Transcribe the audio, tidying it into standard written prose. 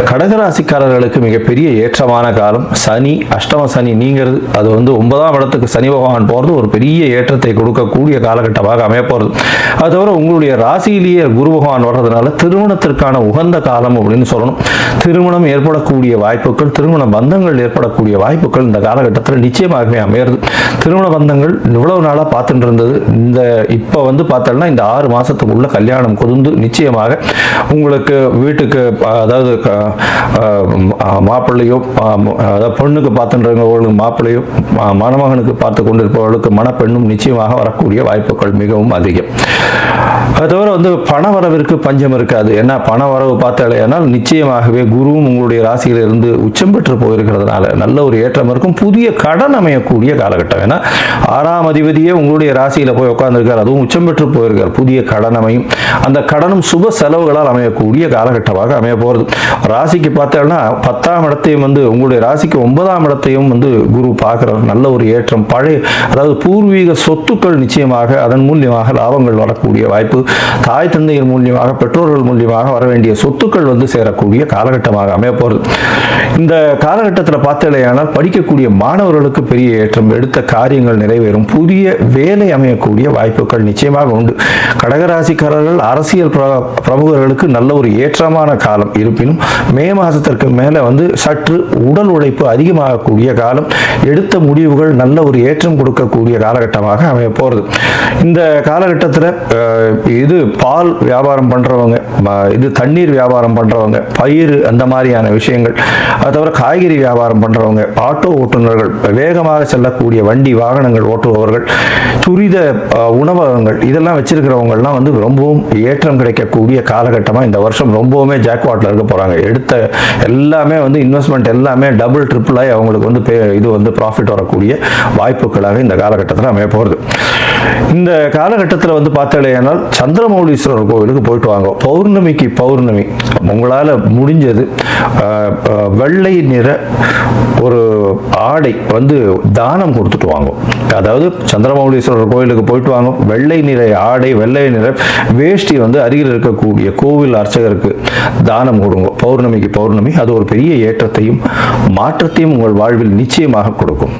கடகராசிக்காரர்களுக்கு மிகப்பெரிய ஏற்றமான காலம். சனி அஷ்டம சனி நீங்கிறது, அது 9ஆம் இடத்துக்கு சனி பகவான் போகிறது ஒரு பெரிய ஏற்றத்தை கொடுக்கக்கூடிய காலகட்டமாக அமைய போகிறது. அது தவிர உங்களுடைய ராசியிலேயே குரு பகவான் வர்றதுனால திருமணத்திற்கான உகந்த காலம் அப்படின்னு சொல்லணும். திருமணம் ஏற்படக்கூடிய வாய்ப்புகள், திருமண பந்தங்கள் ஏற்படக்கூடிய வாய்ப்புகள் இந்த காலகட்டத்தில் நிச்சயமாகவே அமையிறது. திருமண பந்தங்கள் இவ்வளவு நாளாக பார்த்துட்டு இருந்தது, இப்போ பார்த்தோம்னா இந்த 6 மாதத்துக்குள்ள கல்யாணம் கொதுந்து நிச்சயமாக உங்களுக்கு வீட்டுக்கு, அதாவது மாப்பிள்ளையோ, அதாவது பொண்ணுக்கு பார்த்துன்றவங்களுக்கு மாப்பிள்ளையோ, மணமகனுக்கு பார்த்து கொண்டிருப்பவர்களுக்கு மணப்பெண்ணும் நிச்சயமாக வரக்கூடிய வாய்ப்புகள் மிகவும் அதிகம். அது தவிர பண வரவிற்கு பஞ்சம் இருக்காது. ஏன்னா பண வரவு பார்த்தாலேனால் நிச்சயமாகவே குருவும் உங்களுடைய ராசியிலிருந்து உச்சம் பெற்று போயிருக்கிறதுனால நல்ல ஒரு ஏற்றம் இருக்கும். புதிய கடன் அமையக்கூடிய காலகட்டம். ஏன்னா 6ஆம் அதிபதியே உங்களுடைய ராசியில் போய் உட்கார்ந்துருக்கார், அதுவும் உச்சம் பெற்று போயிருக்கார். புதிய கடன் அமையும். அந்த கடனும் சுப செலவுகளால் அமையக்கூடிய காலகட்டமாக அமைய போகிறது. ராசிக்கு பார்த்தோம்னா 10ஆம் இடத்தையும் உங்களுடைய ராசிக்கு 9ஆம் இடத்தையும் குரு பார்க்கிறார். நல்ல ஒரு ஏற்றம். அதாவது பூர்வீக சொத்துக்கள் நிச்சயமாக அதன் மூலியமாக லாபங்கள் வரக்கூடிய வாய்ப்பு, தாய் தந்தையின் மூலியமாக, பெற்றோர்கள் மூலியமாக வர வேண்டிய சொத்துக்கள் சேரக்கூடிய காலகட்டமாக அமைய போகிறது. இந்த காலகட்டத்தில் பார்த்தலையானால் படிக்கக்கூடிய மாணவர்களுக்கு பெரிய ஏற்றம், எடுத்த காரியங்கள் நிறைவேறும், புதிய வேலை அமையக்கூடிய வாய்ப்புகள் நிச்சயமாக உண்டு. கடகராசிக்காரர்கள் அரசியல் பிரமுகர்களுக்கு நல்ல ஒரு ஏற்றமான காலம். இருப்பினும் மே மாதத்திற்கு மேலே சற்று உடல் உழைப்பு அதிகமாகக்கூடிய காலம், எடுத்த முடிவுகள் நல்ல ஒரு ஏற்றம் கொடுக்கக்கூடிய காலகட்டமாக அமைய போகிறது. இந்த காலகட்டத்தில் இது பால் வியாபாரம் பண்ணுறவங்க, இது தண்ணீர் வியாபாரம் பண்ணுறவங்க, பயிர் அந்த மாதிரியான விஷயங்கள், அது தவிர காய்கறி வியாபாரம் பண்ணுறவங்க, ஆட்டோ ஓட்டுநர்கள், வேகமாக செல்லக்கூடிய வண்டி வாகனங்கள் ஓட்டுபவர்கள், துரித உணவகங்கள், இதெல்லாம் வச்சிருக்கிறவங்கலாம் ரொம்பவும் ஏற்றம் கிடைக்கக்கூடிய காலகட்டமாக இந்த வருஷம் ரொம்பவுமே ஜாக்பாட்டில் இருக்க போகிறாங்க. எடுத்த எல்லாமே இன்வெஸ்ட்மெண்ட் எல்லாமே டபுள் ட்ரிபிள் ஆகி அவங்களுக்கு இது ப்ராஃபிட் வரக்கூடிய வாய்ப்புகளாக இந்த காலகட்டத்தில் அமைய போகிறது. இந்த காலகட்டத்தில் பார்த்தாலேயானால் சந்திரமௌலீஸ்வரர் கோவிலுக்கு போயிட்டு வாங்க. பௌர்ணமிக்கு பௌர்ணமி உங்களால் முடிஞ்சது வெள்ளை நிற ஒரு ஆடை தானம் கொடுத்துட்டு வாங்க. அதாவது சந்திரமௌலீஸ்வரர் கோவிலுக்கு போயிட்டு வாங்க, வெள்ளை நிற ஆடை, வெள்ளை நிற வேஷ்டி அருகில் இருக்கக்கூடிய கோவில் அர்ச்சகருக்கு தானம் கொடுங்க. பௌர்ணமிக்கு பௌர்ணமி அது ஒரு பெரிய ஏற்றத்தையும் மாற்றத்தையும் உங்கள் வாழ்வில் நிச்சயமாக கொடுக்கும்.